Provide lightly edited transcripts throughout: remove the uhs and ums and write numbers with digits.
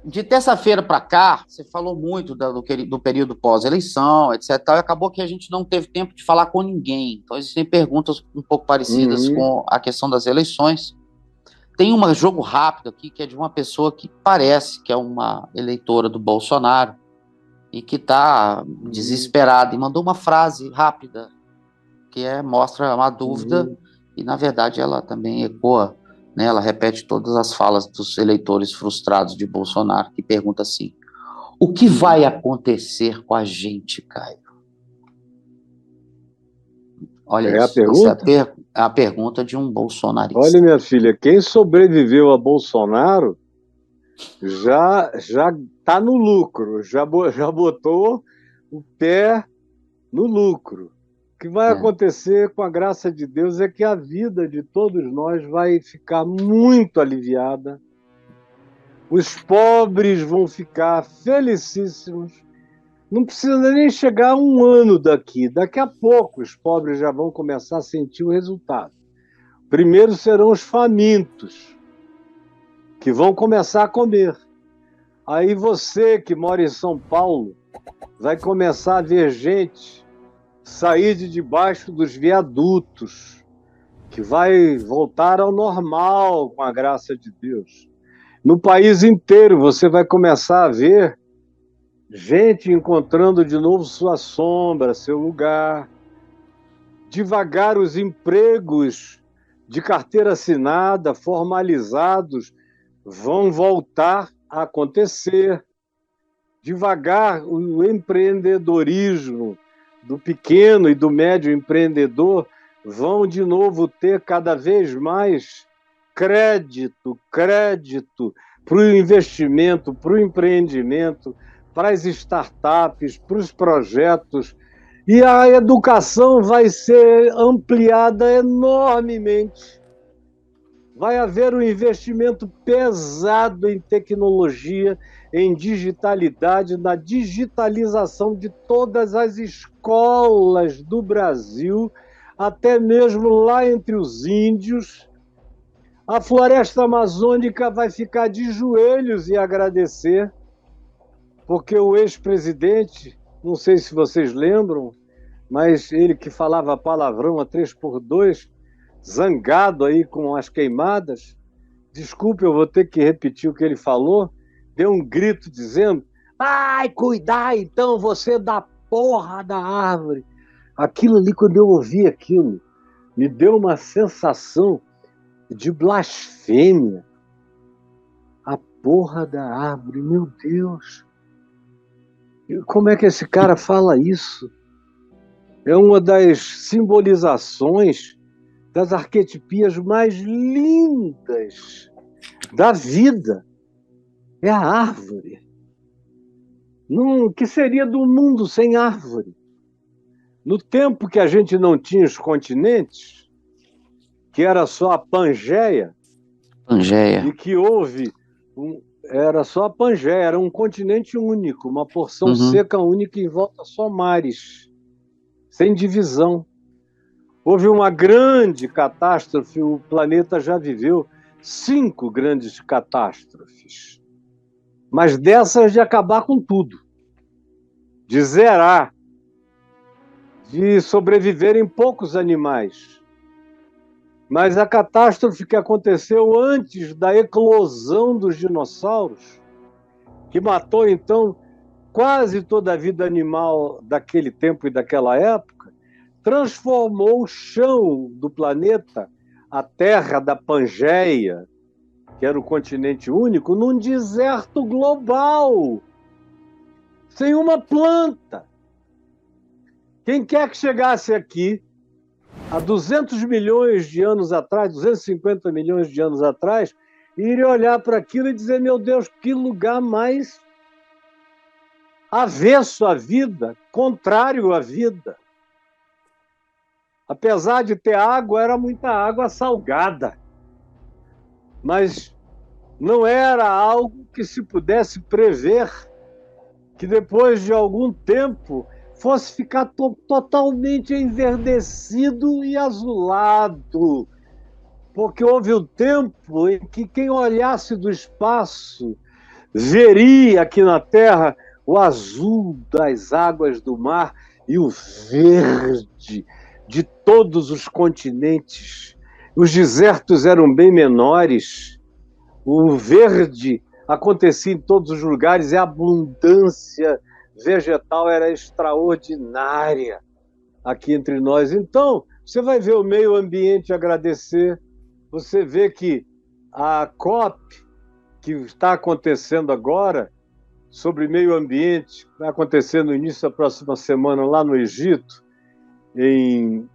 De terça-feira para cá, você falou muito do período pós-eleição, etc. E acabou que a gente não teve tempo de falar com ninguém. Então, existem perguntas um pouco parecidas Uhum. com a questão das eleições. Tem um jogo rápido aqui que é de uma pessoa que parece que é uma eleitora do Bolsonaro e que está Uhum. desesperada e mandou uma frase rápida mostra uma dúvida Uhum. e, na verdade, ela também ecoa, né, ela repete todas as falas dos eleitores frustrados de Bolsonaro, que pergunta assim: o que vai acontecer com a gente, Caio? Olha É a isso, essa é pergunta? a pergunta de um Olha, bolsonarista. minha filha, quem sobreviveu a Bolsonaro já está no lucro, já botou o pé no lucro. O que vai É, acontecer com a graça de Deus é que a vida de todos nós vai ficar muito aliviada. Os pobres vão ficar felicíssimos. Não precisa nem chegar a um ano daqui. Daqui a pouco os pobres já vão começar a sentir o resultado. Primeiro serão os famintos, que vão começar a comer. Aí você que mora em São Paulo vai começar a ver gente sair de debaixo dos viadutos, que vai voltar ao normal com a graça de Deus. No país inteiro você vai começar a ver gente encontrando de novo sua sombra, seu lugar. Devagar os empregos de carteira assinada, formalizados, vão voltar a acontecer. Devagar o empreendedorismo do pequeno e do médio empreendedor vão de novo ter cada vez mais crédito para o investimento, para o empreendimento, para as startups, para os projetos. E a educação vai ser ampliada enormemente. Vai haver um investimento pesado em tecnologia, em digitalidade, na digitalização de todas as escolas do Brasil, até mesmo lá entre os índios. A floresta amazônica vai ficar de joelhos e agradecer, porque o ex-presidente, não sei se vocês lembram, mas ele que falava palavrão a 3x2, zangado aí com as queimadas, desculpe, eu vou ter que repetir o que ele falou, deu um grito dizendo: ai, cuidar então você da porra da árvore. Aquilo ali, quando eu ouvi aquilo, me deu uma sensação de blasfêmia. A porra da árvore, meu Deus. Como é que esse cara fala isso? É uma das simbolizações das arquetipias mais lindas da vida. É a árvore. O que seria do mundo sem árvore? No tempo que a gente não tinha os continentes, que era só a Pangeia, Pangeia. e que era só a Pangeia, era um continente único, uma porção Uhum. seca única em volta só mares, sem divisão. Houve uma grande catástrofe, o planeta já viveu 5 grandes catástrofes, mas dessas de acabar com tudo, de zerar, de sobreviverem poucos animais. Mas a catástrofe que aconteceu antes da eclosão dos dinossauros, que matou então quase toda a vida animal daquele tempo e daquela época, transformou o chão do planeta, a terra da Pangeia, que era o continente único, num deserto global, sem uma planta. Quem quer que chegasse aqui há 200 milhões de anos atrás, 250 milhões de anos atrás, iria olhar para aquilo e dizer: meu Deus, que lugar mais avesso à vida, contrário à vida. Apesar de ter água, era muita água salgada. Mas não era algo que se pudesse prever que depois de algum tempo fosse ficar totalmente enverdecido e azulado. Porque houve um tempo em que quem olhasse do espaço veria aqui na Terra o azul das águas do mar e o verde de todos os continentes. Os desertos eram bem menores, o verde acontecia em todos os lugares e a abundância vegetal era extraordinária aqui entre nós. Então, você vai ver o meio ambiente agradecer, você vê que a COP, que está acontecendo agora, sobre meio ambiente, vai acontecer no início da próxima semana lá no Egito, em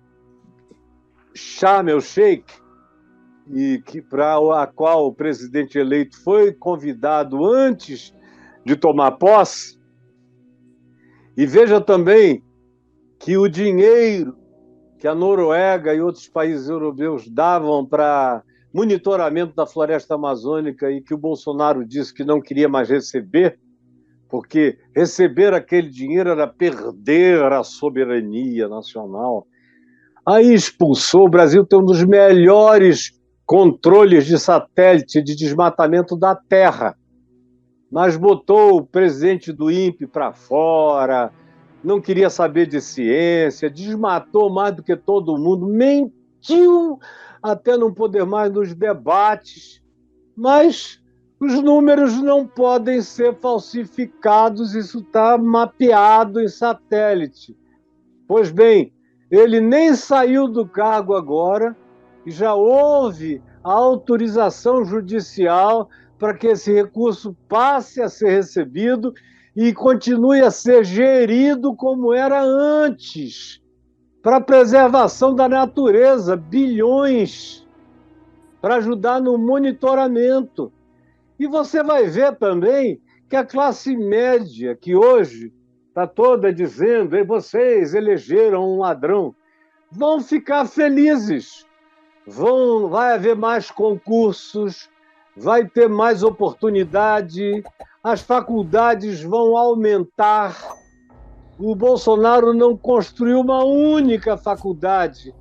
Sharm el-Sheikh, e para a qual o presidente eleito foi convidado antes de tomar posse. E veja também que o dinheiro que a Noruega e outros países europeus davam para monitoramento da floresta amazônica e que o Bolsonaro disse que não queria mais receber, porque receber aquele dinheiro era perder a soberania nacional. Aí expulsou. O Brasil tem um dos melhores controles de satélite de desmatamento da Terra, mas botou o presidente do INPE para fora, não queria saber de ciência, desmatou mais do que todo mundo, mentiu até não poder mais nos debates, mas os números não podem ser falsificados, isso está mapeado em satélite. Pois bem, ele nem saiu do cargo agora e já houve a autorização judicial para que esse recurso passe a ser recebido e continue a ser gerido como era antes, para a preservação da natureza, bilhões, para ajudar no monitoramento. E você vai ver também que a classe média, que hoje está toda dizendo: vocês elegeram um ladrão, vão ficar felizes. Vai haver mais concursos, vai ter mais oportunidade, as faculdades vão aumentar. O Bolsonaro não construiu uma única faculdade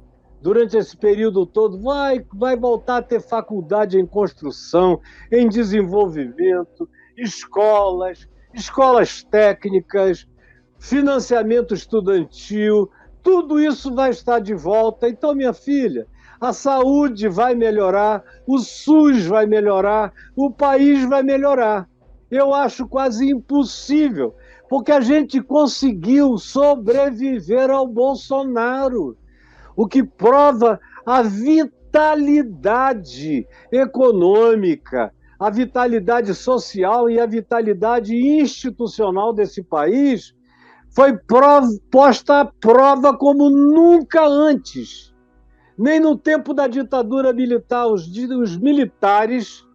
durante esse período todo. Vai voltar a ter faculdade em construção, em desenvolvimento, escolas técnicas, financiamento estudantil, tudo isso vai estar de volta. Então, minha filha, a saúde vai melhorar, o SUS vai melhorar, o país vai melhorar. Eu acho quase impossível, porque a gente conseguiu sobreviver ao Bolsonaro, o que prova a vitalidade econômica, a vitalidade social e a vitalidade institucional desse país foi posta à prova como nunca antes. Nem no tempo da ditadura militar, os militares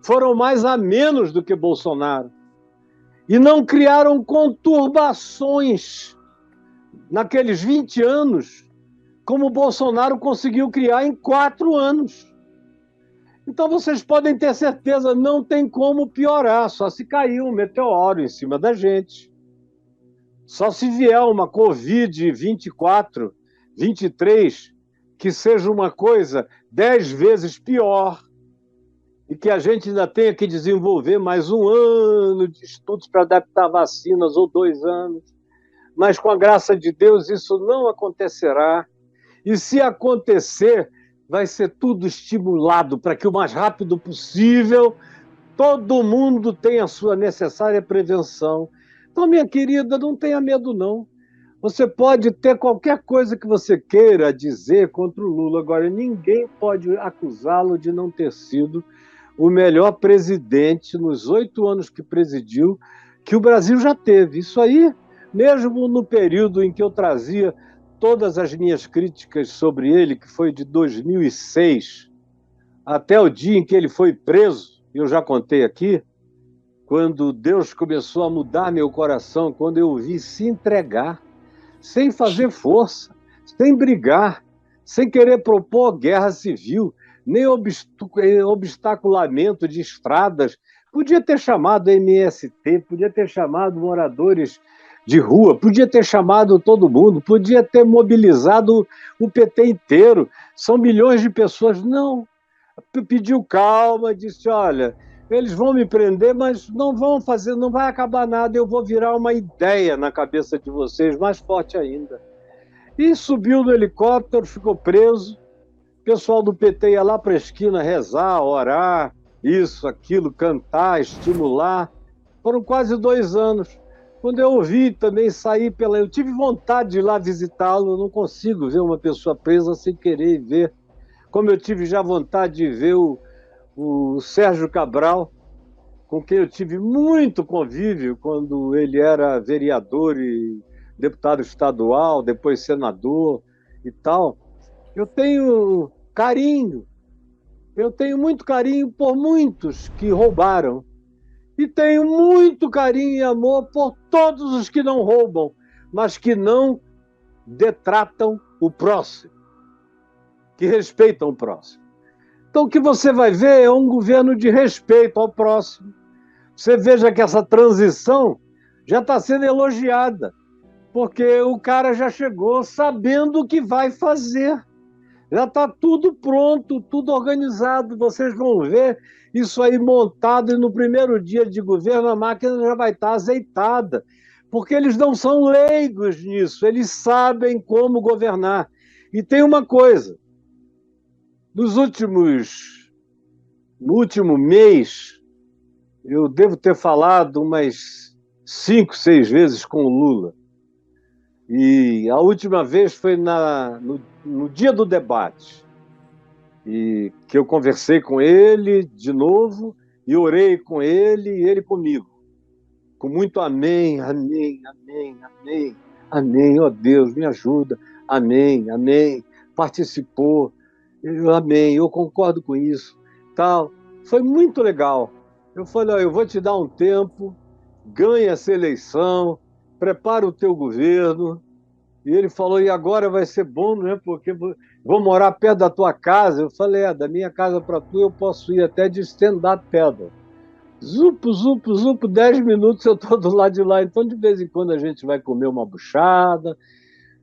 foram mais a menos do que Bolsonaro. E não criaram conturbações naqueles 20 anos, como Bolsonaro conseguiu criar em 4 anos. Então vocês podem ter certeza, não tem como piorar, só se cair um meteoro em cima da gente. Só se vier uma Covid 24, 23, que seja uma coisa 10 vezes pior, e que a gente ainda tenha que desenvolver mais 1 ano de estudos para adaptar vacinas, ou 2 anos. Mas, com a graça de Deus, isso não acontecerá. E se acontecer, vai ser tudo estimulado para que o mais rápido possível todo mundo tenha a sua necessária prevenção. Então, minha querida, não tenha medo, não. Você pode ter qualquer coisa que você queira dizer contra o Lula. Agora, ninguém pode acusá-lo de não ter sido o melhor presidente nos 8 anos que presidiu, que o Brasil já teve. Isso aí, mesmo no período em que eu trazia todas as minhas críticas sobre ele, que foi de 2006, até o dia em que ele foi preso, eu já contei aqui, quando Deus começou a mudar meu coração, quando eu o vi se entregar, sem fazer força, sem brigar, sem querer propor guerra civil, nem obstaculamento de estradas. Podia ter chamado MST, podia ter chamado moradores de rua, podia ter chamado todo mundo, podia ter mobilizado o PT inteiro. São milhões de pessoas. Não. Pediu calma, disse: olha, eles vão me prender, mas não vão fazer, não vai acabar nada, eu vou virar uma ideia na cabeça de vocês, mais forte ainda. E subiu no helicóptero, ficou preso, o pessoal do PT ia lá para a esquina rezar, orar, isso, aquilo, cantar, estimular. Foram quase 2 anos. Quando eu ouvi também sair pela... Eu tive vontade de ir lá visitá-lo, eu não consigo ver uma pessoa presa sem querer ver. Como eu tive já vontade de ver o Sérgio Cabral, com quem eu tive muito convívio quando ele era vereador e deputado estadual, depois senador e tal. Eu tenho carinho, eu tenho muito carinho por muitos que roubaram. E tenho muito carinho e amor por todos os que não roubam, mas que não detratam o próximo, que respeitam o próximo. Então, o que você vai ver é um governo de respeito ao próximo. Você veja que essa transição já está sendo elogiada, porque o cara já chegou sabendo o que vai fazer. Já está tudo pronto, tudo organizado. Vocês vão ver isso aí montado e no primeiro dia de governo a máquina já vai estar azeitada, porque eles não são leigos nisso, eles sabem como governar. E tem uma coisa, no último mês, eu devo ter falado umas 5, 6 vezes com o Lula. E a última vez foi no dia do debate, e que eu conversei com ele de novo, e orei com ele e ele comigo. Com muito amém, amém, amém, amém, amém, ó Deus, me ajuda, amém, amém. Participou, amém, eu concordo com isso, tal. Foi muito legal. Eu falei, ó, eu vou te dar um tempo, ganha essa eleição, prepara o teu governo. E ele falou, e agora vai ser bom, né? Porque vou morar perto da tua casa. Eu falei, da minha casa para tu eu posso ir até de stand-up pedal. Zupo, zupo, zupo, 10 minutos eu estou do lado de lá. Então, de vez em quando, a gente vai comer uma buchada,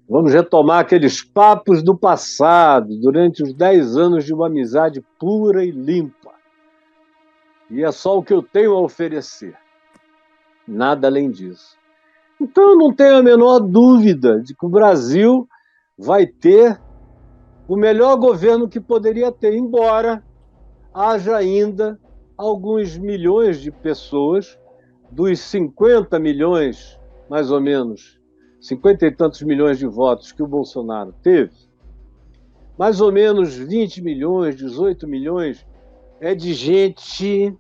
vamos retomar aqueles papos do passado, durante os 10 anos de uma amizade pura e limpa. E é só o que eu tenho a oferecer. Nada além disso. Então, eu não tenho a menor dúvida de que o Brasil vai ter o melhor governo que poderia ter, embora haja ainda alguns milhões de pessoas, dos 50 milhões, mais ou menos, 50 e tantos milhões de votos que o Bolsonaro teve, mais ou menos 20 milhões, 18 milhões, é de gente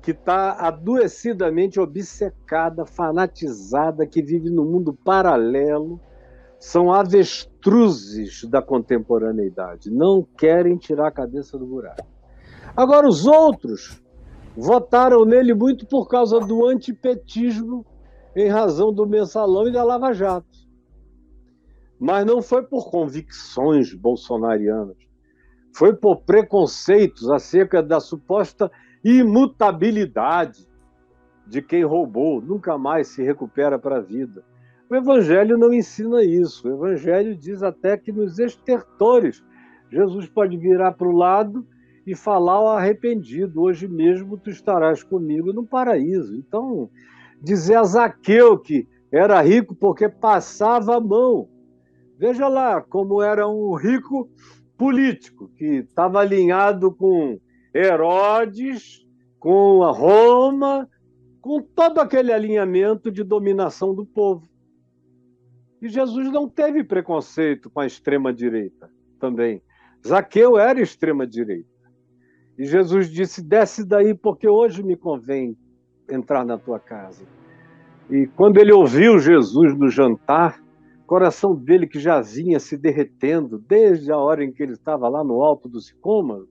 que está adoecidamente obcecada, fanatizada, que vive num mundo paralelo, são avestruzes da contemporaneidade, não querem tirar a cabeça do buraco. Agora, os outros votaram nele muito por causa do antipetismo, em razão do Mensalão e da Lava Jato. Mas não foi por convicções bolsonarianas, foi por preconceitos acerca da suposta imutabilidade de quem roubou, nunca mais se recupera para a vida. O Evangelho não ensina isso. O Evangelho diz até que nos estertores Jesus pode virar para o lado e falar ao arrependido, hoje mesmo tu estarás comigo no paraíso. Então, dizer a Zaqueu que era rico porque passava a mão. Veja lá como era um rico político, que estava alinhado com Herodes, com a Roma, com todo aquele alinhamento de dominação do povo. E Jesus não teve preconceito com a extrema-direita também. Zaqueu era extrema-direita. E Jesus disse, desce daí, porque hoje me convém entrar na tua casa. E quando ele ouviu Jesus no jantar, o coração dele, que já vinha se derretendo, desde a hora em que ele estava lá no alto do sicômoro,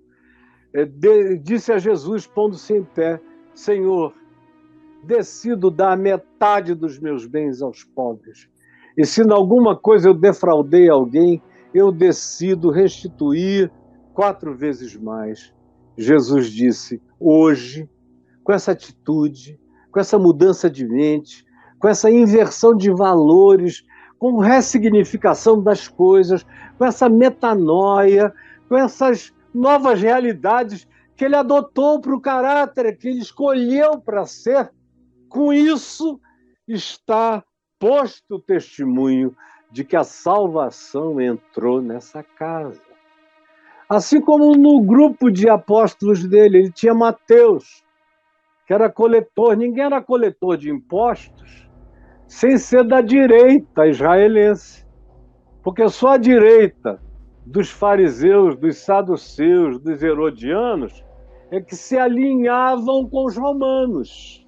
disse a Jesus, pondo-se em pé, Senhor, decido dar metade dos meus bens aos pobres. E se em alguma coisa eu defraudei alguém, eu decido restituir 4 vezes mais. Jesus disse, hoje, com essa atitude, com essa mudança de mente, com essa inversão de valores, com ressignificação das coisas, com essa metanoia, com essas novas realidades que ele adotou para o caráter, que ele escolheu para ser. Com isso, está posto o testemunho de que a salvação entrou nessa casa. Assim como no grupo de apóstolos dele, ele tinha Mateus, que era coletor. Ninguém era coletor de impostos sem ser da direita israelense. Porque só a direita dos fariseus, dos saduceus, dos herodianos, é que se alinhavam com os romanos.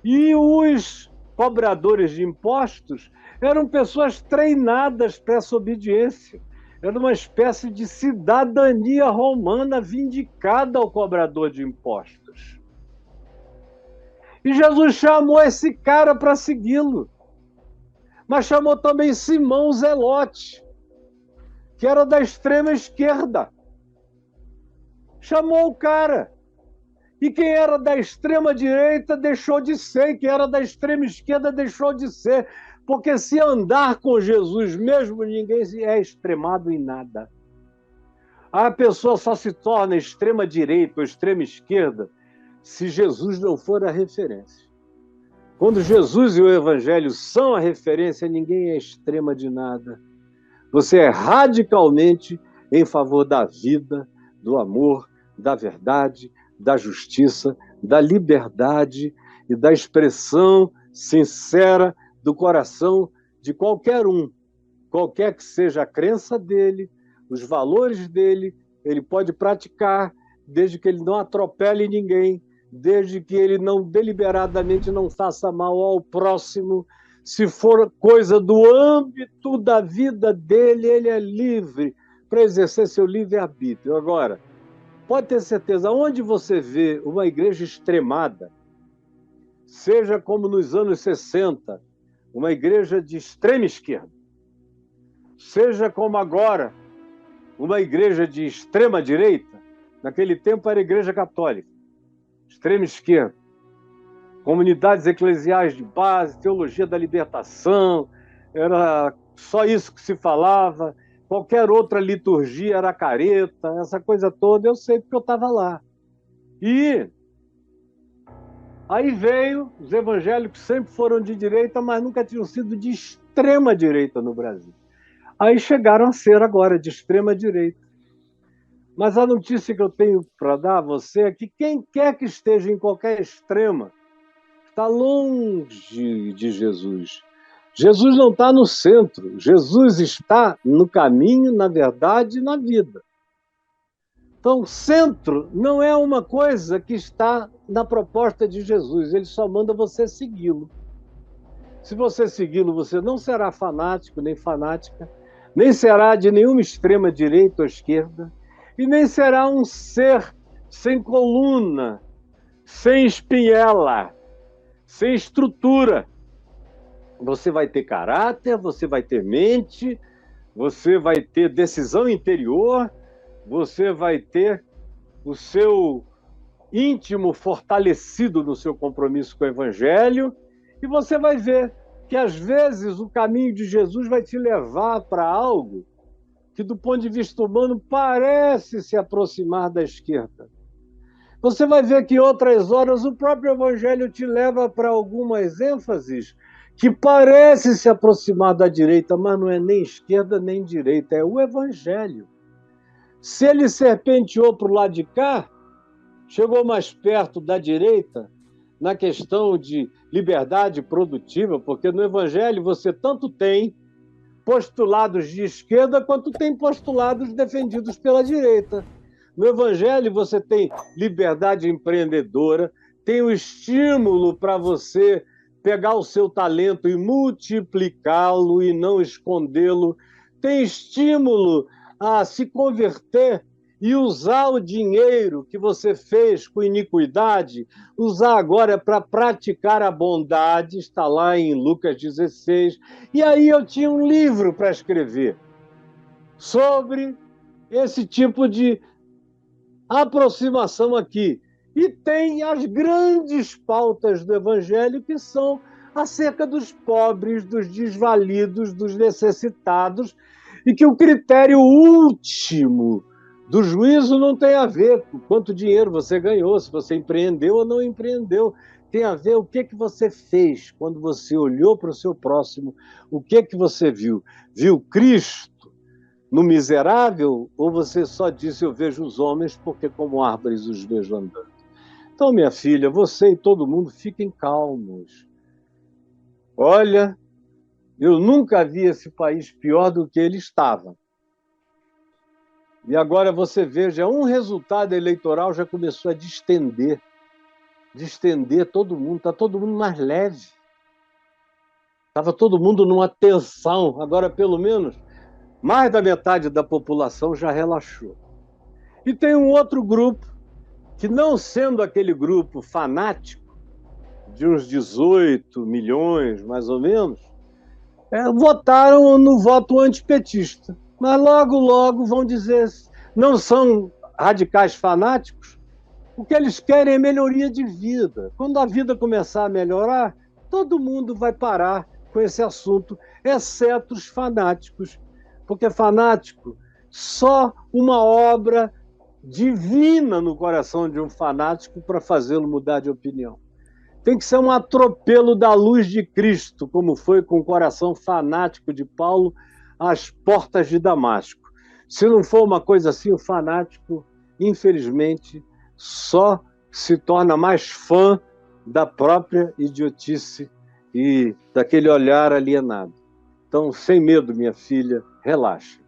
E os cobradores de impostos eram pessoas treinadas para essa obediência. Era uma espécie de cidadania romana vindicada ao cobrador de impostos. E Jesus chamou esse cara para segui-lo. Mas chamou também Simão Zelote, que era da extrema esquerda. Chamou o cara. E quem era da extrema direita deixou de ser, e quem era da extrema esquerda deixou de ser. Porque se andar com Jesus mesmo, ninguém é extremado em nada. A pessoa só se torna extrema direita ou extrema esquerda se Jesus não for a referência. Quando Jesus e o Evangelho são a referência, ninguém é extrema de nada. Você é radicalmente em favor da vida, do amor, da verdade, da justiça, da liberdade e da expressão sincera do coração de qualquer um. Qualquer que seja a crença dele, os valores dele, ele pode praticar, desde que ele não atropele ninguém, desde que ele não deliberadamente não faça mal ao próximo. Se for coisa do âmbito da vida dele, ele é livre para exercer seu livre-arbítrio. Agora, pode ter certeza, onde você vê uma igreja extremada, seja como nos anos 60, uma igreja de extrema esquerda, seja como agora, uma igreja de extrema direita, naquele tempo era a igreja católica, extrema esquerda, comunidades eclesiais de base, teologia da libertação, era só isso que se falava, qualquer outra liturgia era careta, essa coisa toda, eu sei porque eu estava lá. E aí veio, os evangélicos sempre foram de direita, mas nunca tinham sido de extrema direita no Brasil. Aí chegaram a ser agora de extrema direita. Mas a notícia que eu tenho para dar a você é que quem quer que esteja em qualquer extrema está longe de Jesus. Jesus não está no centro. Jesus está no caminho, na verdade e na vida. Então, centro não é uma coisa que está na proposta de Jesus. Ele só manda você segui-lo. Se você segui-lo, você não será fanático nem fanática, nem será de nenhuma extrema direita ou esquerda, e nem será um ser sem coluna, sem espinhela, sem estrutura. Você vai ter caráter, você vai ter mente, você vai ter decisão interior, você vai ter o seu íntimo fortalecido no seu compromisso com o Evangelho, e você vai ver que, às vezes, o caminho de Jesus vai te levar para algo que, do ponto de vista humano, parece se aproximar da esquerda. Você vai ver que, em outras horas, o próprio Evangelho te leva para algumas ênfases que parece se aproximar da direita, mas não é nem esquerda nem direita, é o Evangelho. Se ele serpenteou para o lado de cá, chegou mais perto da direita, na questão de liberdade produtiva, porque no Evangelho você tanto tem postulados de esquerda quanto tem postulados defendidos pela direita. No Evangelho você tem liberdade empreendedora, tem o estímulo para você pegar o seu talento e multiplicá-lo e não escondê-lo, tem estímulo a se converter e usar o dinheiro que você fez com iniquidade, usar agora para praticar a bondade, está lá em Lucas 16. E aí eu tinha um livro para escrever sobre esse tipo de aproximação aqui. E tem as grandes pautas do Evangelho, que são acerca dos pobres, dos desvalidos, dos necessitados, e que o critério último Do juízo não tem a ver com quanto dinheiro você ganhou, se você empreendeu ou não empreendeu. Tem a ver o que você fez quando você olhou para o seu próximo, o que você viu? Viu Cristo no miserável ou você só disse eu vejo os homens porque como árvores os vejo andando? Então, minha filha, você e todo mundo fiquem calmos. Olha, eu nunca vi esse país pior do que ele estava. E agora você veja, um resultado eleitoral já começou a distender todo mundo, está todo mundo mais leve. Estava todo mundo numa tensão, agora pelo menos mais da metade da população já relaxou. E tem um outro grupo, que não sendo aquele grupo fanático, de uns 18 milhões, mais ou menos, votaram no voto antipetista. Mas logo, logo vão dizer, não são radicais fanáticos, o que eles querem é melhoria de vida. Quando a vida começar a melhorar, todo mundo vai parar com esse assunto, exceto os fanáticos. Porque fanático, só uma obra divina no coração de um fanático para fazê-lo mudar de opinião. Tem que ser um atropelo da luz de Cristo, como foi com o coração fanático de Paulo às portas de Damasco. Se não for uma coisa assim, o fanático, infelizmente, só se torna mais fã da própria idiotice e daquele olhar alienado. Então, sem medo, minha filha, relaxa.